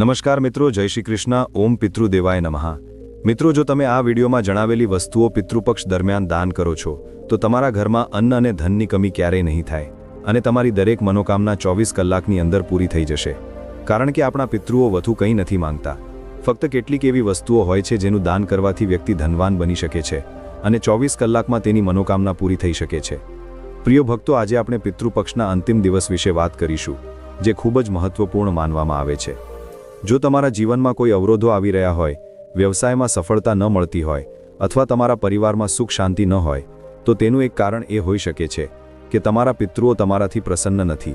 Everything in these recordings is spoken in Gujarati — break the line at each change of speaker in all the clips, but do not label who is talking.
નમસ્કાર મિત્રો, જય શ્રી કૃષ્ણ. ઓમ પિતૃદેવાય નમઃ. મિત્રો, જો તમે આ વિડીયોમાં જણાવેલી વસ્તુઓ પિતૃપક્ષ દરમિયાન દાન કરો છો તો તમારા ઘરમાં અન્ન અને ધનની કમી ક્યારેય નહીં થાય અને તમારી દરેક મનોકામના 24 કલાકની અંદર પૂરી થઈ જશે. કારણ કે આપણા પિતૃઓ વધુ કંઈ નથી માંગતા, ફક્ત કેટલીક એવી વસ્તુઓ હોય છે જેનું દાન કરવાથી વ્યક્તિ ધનવાન બની શકે છે અને 24 કલાકમાં તેની મનોકામના પૂરી થઈ શકે છે. પ્રિય ભક્તો, આજે આપણે પિતૃપક્ષના અંતિમ દિવસ વિશે વાત કરીશું, જે ખૂબ જ મહત્વપૂર્ણ માનવામાં આવે છે. જો તમારા જીવનમાં કોઈ અવરોધો આવી રહ્યા હોય, વ્યવસાયમાં સફળતા ન મળતી હોય અથવા તમારા પરિવારમાં સુખ શાંતિ ન હોય, તો તેનું એક કારણ એ હોઈ શકે છે કે તમારા પિતૃઓ તમારાથી પ્રસન્ન નથી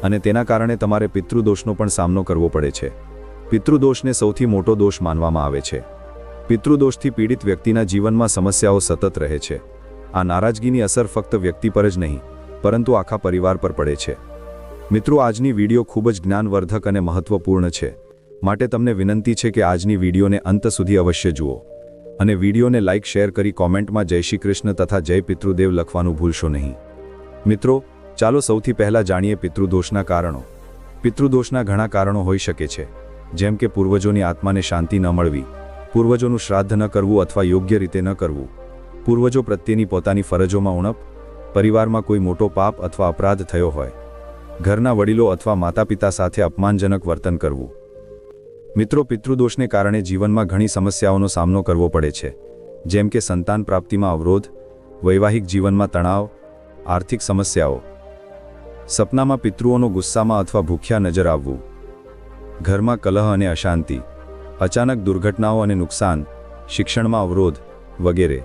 અને તેના કારણે તમારે પિતૃદોષનો પણ સામનો કરવો પડે છે. પિતૃદોષને સૌથી મોટો દોષ માનવામાં આવે છે. પિતૃદોષથી પીડિત વ્યક્તિના જીવનમાં સમસ્યાઓ સતત રહે છે. આ નારાજગીની અસર ફક્ત વ્યક્તિ પર જ નહીં, પરંતુ આખા પરિવાર પર પડે છે. મિત્રો, આજની વિડીયો ખૂબ જ જ્ઞાનવર્ધક અને મહત્વપૂર્ણ છે, માટે તમને વિનંતી છે કે આજની વિડીયોને અંત સુધી અવશ્ય જુઓ અને વિડીયોને લાઇક, શેર કરી કોમેન્ટમાં જય શ્રી કૃષ્ણ તથા જય પિતૃદેવ લખવાનું ભૂલશો નહીં. મિત્રો, ચાલો સૌથી પહેલાં જાણીએ પિતૃદોષના કારણો. પિતૃદોષના ઘણા કારણો હોઈ શકે છે, જેમ કે પૂર્વજોની આત્માને શાંતિ ન મળવી, પૂર્વજોનું શ્રાદ્ધ ન કરવું અથવા યોગ્ય રીતે ન કરવું, પૂર્વજો પ્રત્યેની પોતાની ફરજોમાં ઉણપ, પરિવારમાં કોઈ મોટો પાપ અથવા અપરાધ થયો હોય, ઘરના વડીલો અથવા માતા પિતા સાથે અપમાનજનક વર્તન કરવું. મિત્રો, પિતૃદોષને કારણે જીવનમાં ઘણી સમસ્યાઓનો સામનો કરવો પડે છે, જેમ કે સંતાન પ્રાપ્તિમાં અવરોધ, વૈવાહિક જીવનમાં તણાવ, આર્થિક સમસ્યાઓ, સપનામાં પિતૃઓનો ગુસ્સામાં અથવા ભૂખ્યા નજર આવવું, ઘરમાં કલહ અને અશાંતિ, અચાનક દુર્ઘટનાઓ અને નુકસાન, શિક્ષણમાં અવરોધ વગેરે.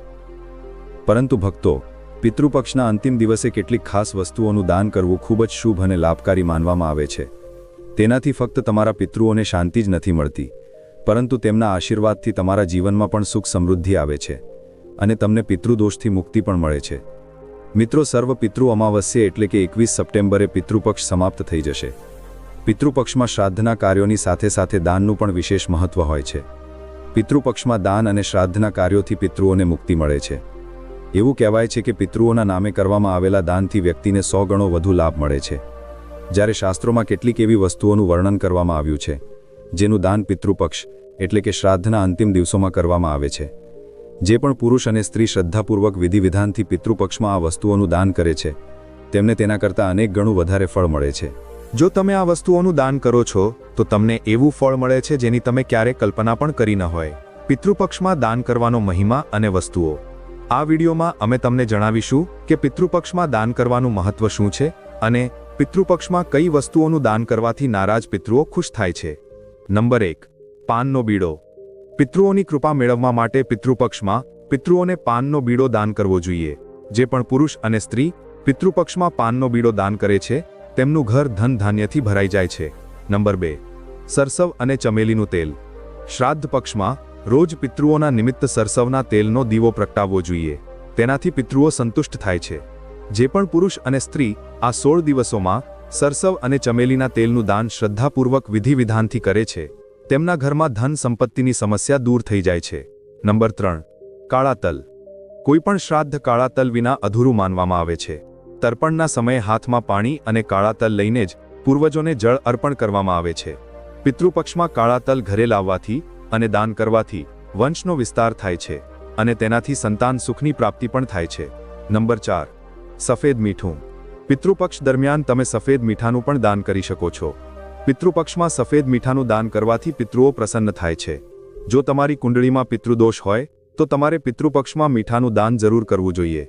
પરંતુ ભક્તો, પિતૃપક્ષના અંતિમ દિવસે કેટલીક ખાસ વસ્તુઓનું દાન કરવું ખૂબ જ શુભ અને લાભકારી માનવામાં આવે છે. તેનાથી ફક્ત તમારા પિતૃઓને શાંતિ જ નથી મળતી, પરંતુ તેમના આશીર્વાદથી તમારા જીવનમાં પણ સુખ સમૃદ્ધિ આવે છે અને તમને પિતૃદોષથી મુક્તિ પણ મળે છે. મિત્રો, સર્વ પિતૃ અમાવસ્યા એટલે કે 21 સપ્ટેમ્બરે પિતૃપક્ષ સમાપ્ત થઈ જશે. પિતૃપક્ષમાં શ્રાદ્ધના કાર્યોની સાથે સાથે દાનનું પણ વિશેષ મહત્વ હોય છે. પિતૃપક્ષમાં દાન અને શ્રાદ્ધના કાર્યોથી પિતૃઓને મુક્તિ મળે છે. એવું કહેવાય છે કે પિતૃઓના નામે કરવામાં આવેલા દાનથી વ્યક્તિને 100 ગણો વધુ લાભ મળે છે. જ્યારે શાસ્ત્રોમાં કેટલીક એવી વસ્તુઓનું વર્ણન કરવામાં આવ્યું છે જેનું દાન પિતૃપક્ષ એટલે કે શ્રાદ્ધના અંતિમ દિવસોમાં કરવામાં આવે છે. જે પણ પુરુષ અને સ્ત્રી શ્રદ્ધાપૂર્વક વિધિ વિધાનથી પિતૃપક્ષમાં આ વસ્તુઓનું દાન કરે છે, તેમને તેના કરતાં અનેક ગણું વધારે ફળ મળે છે. જો તમે આ વસ્તુઓનું દાન કરો છો તો તમને એવું ફળ મળે છે જેની તમે ક્યારેય કલ્પના પણ કરી ન હોય. પિતૃપક્ષમાં દાન કરવાનો મહિમા અને વસ્તુઓ. આ વિડીયોમાં અમે તમને જણાવીશું કે પિતૃપક્ષમાં દાન કરવાનું મહત્વ શું છે અને પિતૃપક્ષમાં કઈ વસ્તુઓનું દાન કરવાથી નારાજ પિતૃઓ ખુશ થાય છે. નંબર 1, પાનનો બીડો. પિતૃઓની કૃપા મેળવવા માટે પિતૃપક્ષમાં પિતૃઓને પાનનો બીડો દાન કરવો જોઈએ. જે પણ પુરુષ અને સ્ત્રી પિતૃપક્ષમાં પાનનો બીડો દાન કરે છે, તેમનું ઘર ધન ધાન્યથી ભરાઈ જાય છે. નંબર 2, સરસવ અને ચમેલીનું તેલ. શ્રાદ્ધ પક્ષમાં રોજ પિતૃઓના નિમિત્ત સરસવના તેલનો દીવો પ્રગટાવવો જોઈએ. તેનાથી પિતૃઓ સંતુષ્ટ થાય છે. જે પણ પુરુષ અને સ્ત્રી આ 16 દિવસોમાં સરસવ અને ચમેલીના તેલનું દાન શ્રદ્ધાપૂર્વક વિધિ વિધાનથી કરે છે, તેમના ઘરમાં ધન સંપત્તિની સમસ્યા દૂર થઈ જાય છે. નંબર 3, કાળા તલ. કોઈ પણ શ્રાદ્ધ કાળા તલ વિના અધૂરું માનવામાં આવે છે. તર્પણના સમયે હાથમાં પાણી અને કાળા તલ લઈને જ પૂર્વજોને જળ અર્પણ કરવામાં આવે છે. પિતૃપક્ષમાં કાળા તલ ઘરે લાવવાથી અને દાન કરવાથી વંશનો વિસ્તાર થાય છે અને તેનાથી સંતાન સુખની પ્રાપ્તિ પણ થાય છે. નંબર 4, સફેદ મીઠું. પિતૃપક્ષ દરમિયાન તમે સફેદ મીઠાનું પણ દાન કરી શકો છો. પિતૃપક્ષમાં સફેદ મીઠાનું દાન કરવાથી પિતૃઓ પ્રસન્ન થાય છે. જો તમારી કુંડળીમાં પિતૃદોષ હોય તો તમારે પિતૃપક્ષમાં મીઠાનું દાન જરૂર કરવું જોઈએ.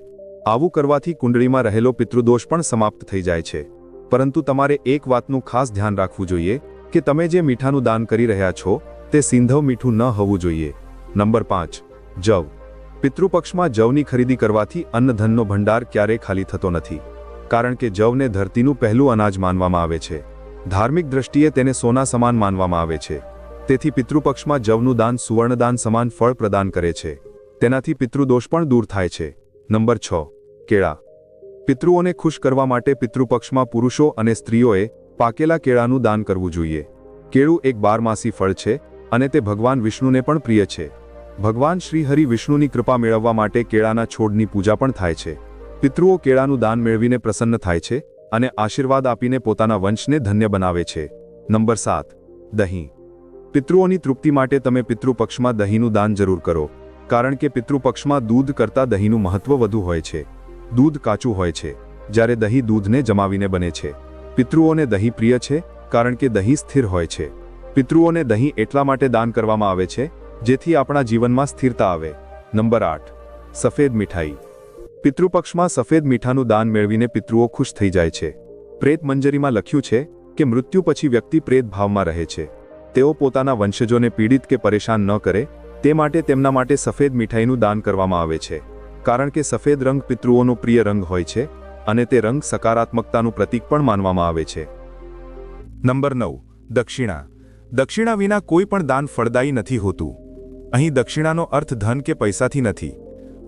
આવું કરવાથી કુંડળીમાં રહેલો પિતૃદોષ પણ સમાપ્ત થઈ જાય છે. પરંતુ તમારે એક વાતનું ખાસ ધ્યાન રાખવું જોઈએ કે તમે જે મીઠાનું દાન કરી રહ્યા છો તે સિંધવ મીઠું ન હોવું જોઈએ. નંબર 5, જવ. પિતૃપક્ષમાં જવની ખરીદી કરવાથી અન્નધનનો ભંડાર ક્યારેય ખાલી થતો નથી, કારણ કે જવને ધરતીનું પહેલું અનાજ માનવામાં આવે છે. ધાર્મિક દ્રષ્ટિએ તેને સોના સમાન માનવામાં આવે છે. તેથી પિતૃપક્ષમાં જવનું દાન સુવર્ણદાન સમાન ફળ પ્રદાન કરે છે. તેનાથી પિતૃદોષ પણ દૂર થાય છે. નંબર 6, કેળા. પિતૃઓને ખુશ કરવા માટે પિતૃપક્ષમાં પુરુષો અને સ્ત્રીઓએ પાકેલા કેળાનું દાન કરવું જોઈએ. કેળું એક બારમાસી ફળ છે અને તે ભગવાન વિષ્ણુને પણ પ્રિય છે. ભગવાન શ્રી હરિ વિષ્ણુની કૃપા મેળવવા માટે કેળાના છોડની પૂજા પણ થાય છે. પિતૃઓ કેળાનું દાન મેળવીને પ્રસન્ન થાય છે અને આશીર્વાદ આપીને પોતાના વંશને ધન્ય બનાવે છે. નંબર 7, દહીં.
પિતૃઓની તૃપ્તિ માટે તમે પિતૃપક્ષમાં દહીંનું દાન જરૂર કરો, કારણ કે પિતૃપક્ષમાં દૂધ કરતાં દહીંનું મહત્વ વધુ હોય છે. દૂધ કાચું હોય છે, જ્યારે દહીં દૂધને જમાવીને બને છે. પિતૃઓને દહીં પ્રિય છે, કારણ કે દહીં સ્થિર હોય છે. પિતૃઓને દહીં એટલા માટે દાન કરવામાં આવે છે, જેથી આપણા જીવનમાં સ્થિરતા આવે. નંબર 8. સફેદ મીઠાઈ. પિતૃપક્ષમાં સફેદ મીઠાનું દાન મેળવીને પિતૃઓ ખુશ થઈ જાય છે. પ્રેત મંજરીમાં લખ્યું છે કે મૃત્યુ પછી વ્યક્તિ પ્રેત ભાવમાં રહે છે. તેઓ પોતાના વંશજોને પીડિત કે પરેશાન ન કરે તે માટે તેમના માટે સફેદ મીઠાઈનું દાન કરવામાં આવે છે, કારણ કે સફેદ રંગ પિતૃઓનો પ્રિય રંગ હોય છે અને તે રંગ સકારાત્મકતાનું પ્રતીક પણ માનવામાં આવે છે. નંબર 9. દક્ષિણા. દક્ષિણા વિના કોઈ પણ દાન ફળદાયી નથી હોતું. અહીં દક્ષિણાનો અર્થ ધન કે પૈસાથી નથી.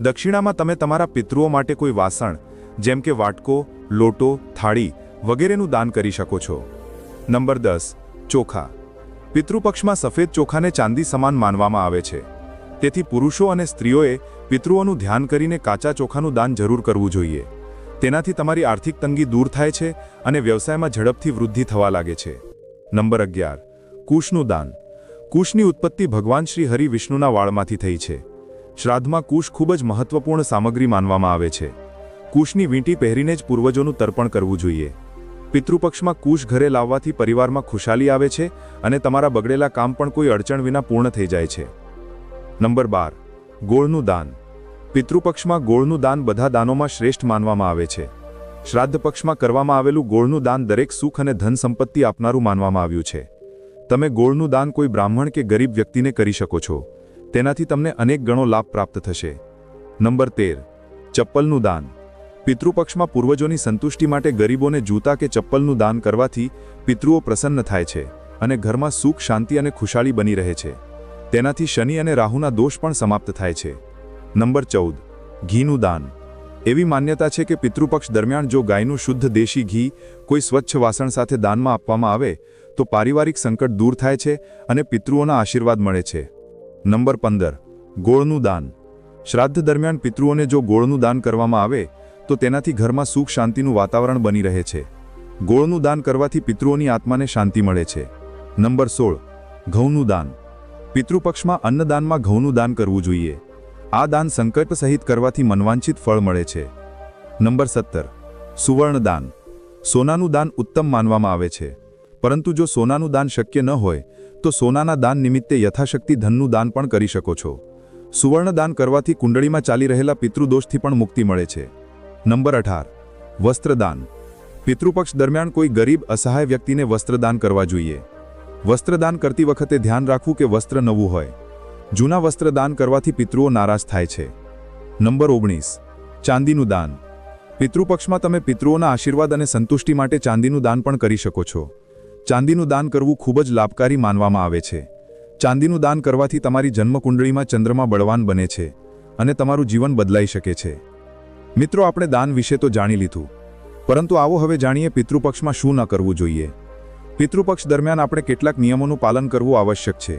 દક્ષિણામાં તમે તમારા પિતૃઓ માટે કોઈ વાસણ, જેમ કે વાટકો, લોટો, થાળી વગેરેનું દાન કરી શકો છો. નંબર 10. ચોખા. પિતૃપક્ષમાં સફેદ ચોખાને ચાંદી સમાન માનવામાં આવે છે. તેથી પુરુષો અને સ્ત્રીઓએ પિતૃઓનું ધ્યાન કરીને કાચા ચોખાનું દાન જરૂર કરવું જોઈએ. તેનાથી તમારી આર્થિક તંગી દૂર થાય છે અને વ્યવસાયમાં ઝડપથી વૃદ્ધિ થવા લાગે છે. નંબર 11. કુશનું દાન. કુશની ઉત્પત્તિ ભગવાન શ્રી હરિ વિષ્ણુના વાળમાંથી થઈ છે. શ્રાદ્ધમાં કુશ ખૂબ જ મહત્વપૂર્ણ સામગ્રી માનવામાં આવે છે. કુશની વીંટી પહેરીને જ પૂર્વજોનું તર્પણ કરવું જોઈએ. પિતૃપક્ષમાં કુશ ઘરે લાવવાથી પરિવારમાં ખુશાલી આવે છે અને તમારા બગડેલા કામ પણ કોઈ અડચણ વિના પૂર્ણ થઈ જાય છે. નંબર 12. ગોળનું દાન. પિતૃપક્ષમાં ગોળનું દાન બધા દાનોમાં શ્રેષ્ઠ માનવામાં આવે છે. શ્રાદ્ધ પક્ષમાં કરવામાં આવેલું ગોળનું દાન દરેક સુખ અને ધન સંપત્તિ આપનારું માનવામાં આવ્યું છે. તમે ગોળનું દાન કોઈ બ્રાહ્મણ કે ગરીબ વ્યક્તિને કરી શકો છો. તેનાથી તમને અનેક ગણો લાભ પ્રાપ્ત થશે. નંબર 13. ચપ્પલનું દાન. પિતૃપક્ષમાં પૂર્વજોની સંતુષ્ટિ માટે ગરીબોને જૂતા કે ચપ્પલનું દાન કરવાથી પિતૃઓ પ્રસન્ન થાય છે અને ઘરમાં સુખ, શાંતિ અને ખુશાલી બની રહે છે. તેનાથી શનિ અને રાહુના દોષ પણ સમાપ્ત થાય છે. નંબર 14. ઘીનું દાન. એવી માન્યતા છે કે પિતૃપક્ષ દરમિયાન જો ગાયનું શુદ્ધ દેશી ઘી કોઈ સ્વચ્છ વાસણ સાથે દાનમાં આપવામાં આવે તો પારિવારિક સંકટ દૂર થાય છે અને પિતૃઓના આશીર્વાદ મળે છે. નંબર 15. ગોળનું દાન. શ્રાદ્ધ દરમિયાન પિતૃઓને જો ગોળનું દાન કરવામાં આવે તો તેનાથી ઘરમાં સુખ શાંતિનું વાતાવરણ બની રહે છે. ગોળનું દાન કરવાથી પિતૃઓની આત્માને શાંતિ મળે છે. નંબર 16. ઘઉંનું દાન. પિતૃપક્ષમાં અન્નદાનમાં ઘઉંનું દાન કરવું જોઈએ. આ દાન સંકલ્પ સહિત કરવાથી મનવાંછિત ફળ મળે છે. નંબર 17. સુવર્ણ દાન. સોનાનું દાન ઉત્તમ માનવામાં આવે છે, પરંતુ જો સોનાનું દાન શક્ય ન હોય તો સોનાના દાન નિમિત્તે યથાશક્તિ ધનનું દાન પણ કરી શકો છો. સુવર્ણ દાન કરવાથી કુંડળીમાં ચાલી રહેલા પિતૃદોષથી પણ મુક્તિ મળે છે. નંબર 18. વસ્ત્રદાન. પિતૃપક્ષ દરમિયાન કોઈ ગરીબ અસહાય વ્યક્તિને વસ્ત્રદાન કરવા જોઈએ. વસ્ત્રદાન કરતી વખતે ધ્યાન રાખવું કે વસ્ત્ર નવું હોય. જૂના વસ્ત્રદાન કરવાથી પિતૃઓ નારાજ થાય છે. નંબર 19. ચાંદીનું દાન. પિતૃપક્ષમાં તમે પિતૃઓના આશીર્વાદ અને સંતુષ્ટિ માટે ચાંદીનું દાન પણ કરી શકો છો. ચાંદીનું દાન કરવું ખૂબ જ લાભકારી માનવામાં આવે છે. ચાંદીનું દાન કરવાથી તમારી જન્મકુંડળીમાં ચંદ્રમા બળવાન બને છે અને તમારું જીવન બદલાઈ શકે છે. મિત્રો, આપણે દાન વિશે તો જાણી લીધું, પરંતુ આવો હવે જાણીએ પિતૃપક્ષમાં શું ન કરવું જોઈએ. પિતૃપક્ષ દરમિયાન આપણે કેટલાક નિયમોનું પાલન કરવું આવશ્યક છે.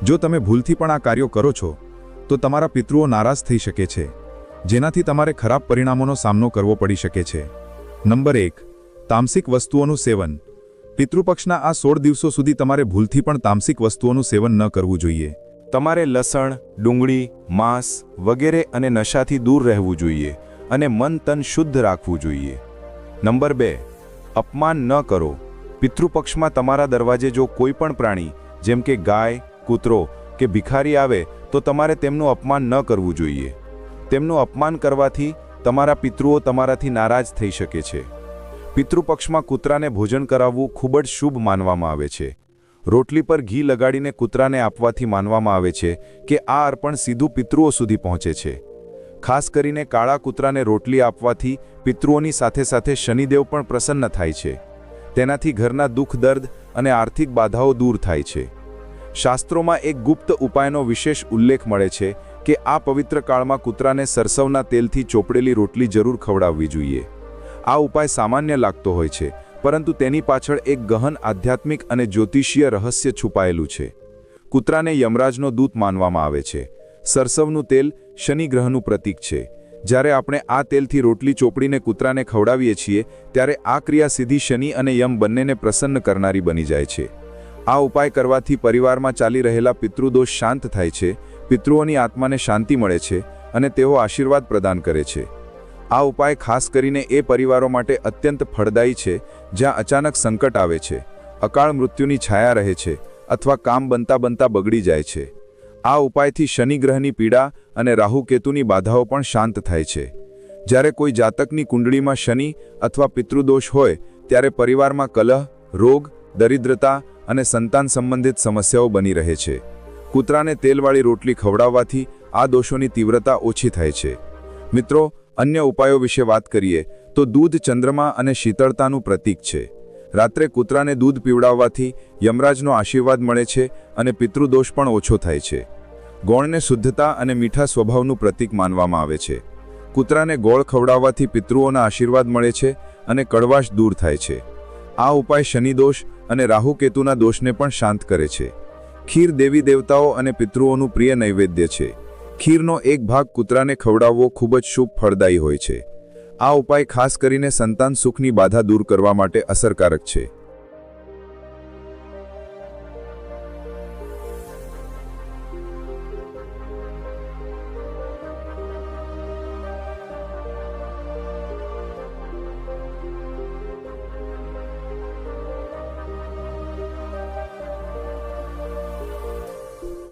જો તમે ભૂલથી પણ આ કાર્યો કરો છો તો તમારા પિતૃઓ નારાજ થઈ શકે છે, જેનાથી તમારે ખરાબ પરિણામોનો સામનો કરવો પડી શકે છે. નંબર 1. તામસિક વસ્તુઓનું સેવન. પિતૃપક્ષના આ 16 દિવસો સુધી તમારે ભૂલથી પણ તામસિક વસ્તુઓનું સેવન ન કરવું જોઈએ.
તમારે લસણ, ડુંગળી, માંસ વગેરે અને નશાથી દૂર રહેવું જોઈએ અને મન તન શુદ્ધ રાખવું જોઈએ. નંબર 2. અપમાન ન કરો. પિતૃપક્ષમાં તમારા દરવાજે જો કોઈ પણ પ્રાણી જેમ કે ગાય, કૂતરો કે ભિખારી આવે તો તમારે તેમનું અપમાન ન કરવું જોઈએ. તેમનું અપમાન કરવાથી તમારા પિતૃઓ તમારાથી નારાજ થઈ શકે છે. પિતૃપક્ષમાં કૂતરાને ભોજન કરાવવું ખૂબ જ શુભ માનવામાં આવે છે. રોટલી પર ઘી લગાડીને કૂતરાને આપવાથી માનવામાં આવે છે કે આ અર્પણ સીધું પિતૃઓ સુધી પહોંચે છે. ખાસ કરીને કાળા કૂતરાને રોટલી આપવાથી પિતૃઓની સાથે સાથે શનિદેવ પણ પ્રસન્ન થાય છે. તેનાથી ઘરના દુઃખ, દર્દ અને આર્થિક બાધાઓ દૂર થાય છે. શાસ્ત્રોમાં એક ગુપ્ત ઉપાયનો વિશેષ ઉલ્લેખ મળે છે કે આ પવિત્ર કાળમાં કૂતરાને સરસવના તેલથી ચોપડેલી રોટલી જરૂર ખવડાવવી જોઈએ. આ ઉપાય સામાન્ય લાગતો હોય છે, પરંતુ તેની પાછળ એક ગહન આધ્યાત્મિક અને જ્યોતિષીય રહસ્ય છુપાયેલું છે. કૂતરાને યમરાજનો દૂત માનવામાં આવે છે. સરસવનું તેલ શનિ ગ્રહનું પ્રતીક છે. જ્યારે આપણે આ તેલથી રોટલી ચોપડીને કૂતરાને ખવડાવીએ છીએ ત્યારે આ ક્રિયા સીધી શનિ અને યમ બંનેને પ્રસન્ન કરનારી બની જાય છે.
આ ઉપાય કરવાથી પરિવારમાં ચાલી રહેલા પિતૃદોષ શાંત થાય છે, પિતૃઓની આત્માને શાંતિ મળે છે અને તેઓ આશીર્વાદ પ્રદાન કરે છે. આ ઉપાય ખાસ કરીને એ પરિવારો માટે અત્યંત ફળદાયી છે જ્યાં અચાનક સંકટ આવે છે, અકાળ મૃત્યુની છાયા રહે છે અથવા કામ બનતા બનતા બગડી જાય છે. આ ઉપાયથી શનિ ગ્રહની પીડા અને રાહુ કેતુની બાધાઓ પણ શાંત થાય છે. જ્યારે કોઈ જાતકની કુંડળીમાં શનિ અથવા પિતૃદોષ હોય ત્યારે પરિવારમાં કલહ, રોગ, દરિદ્રતા અને સંતાન સંબંધિત સમસ્યાઓ બની રહે છે. કૂતરાને તેલવાળી રોટલી ખવડાવવાથી આ દોષોની તીવ્રતા ઓછી થાય છે. મિત્રો, અન્ય ઉપાયો વિશે વાત કરીએ તો દૂધ ચંદ્રમા અને શીતળતાનું પ્રતીક છે. રાત્રે કૂતરાને દૂધ પીવડાવવાથી યમરાજનો આશીર્વાદ મળે છે અને પિતૃદોષ પણ ઓછો થાય છે. ગોળને શુદ્ધતા અને મીઠા સ્વભાવનું પ્રતીક માનવામાં આવે છે. કૂતરાને ગોળ ખવડાવવાથી પિતૃઓના આશીર્વાદ મળે છે અને કડવાશ દૂર થાય છે. આ ઉપાય શનિદોષ અને રાહુ કેતુના દોષને પણ શાંત કરે છે. ખીર દેવી દેવતાઓ અને પિતૃઓનું પ્રિય નૈવેદ્ય છે. ખીરનો એક ભાગ કૂતરાને ખવડાવવો ખૂબ જ શુભ ફળદાયી હોય છે. આ ઉપાય ખાસ કરીને સંતાન સુખની બાધા દૂર કરવા માટે અસરકારક છે.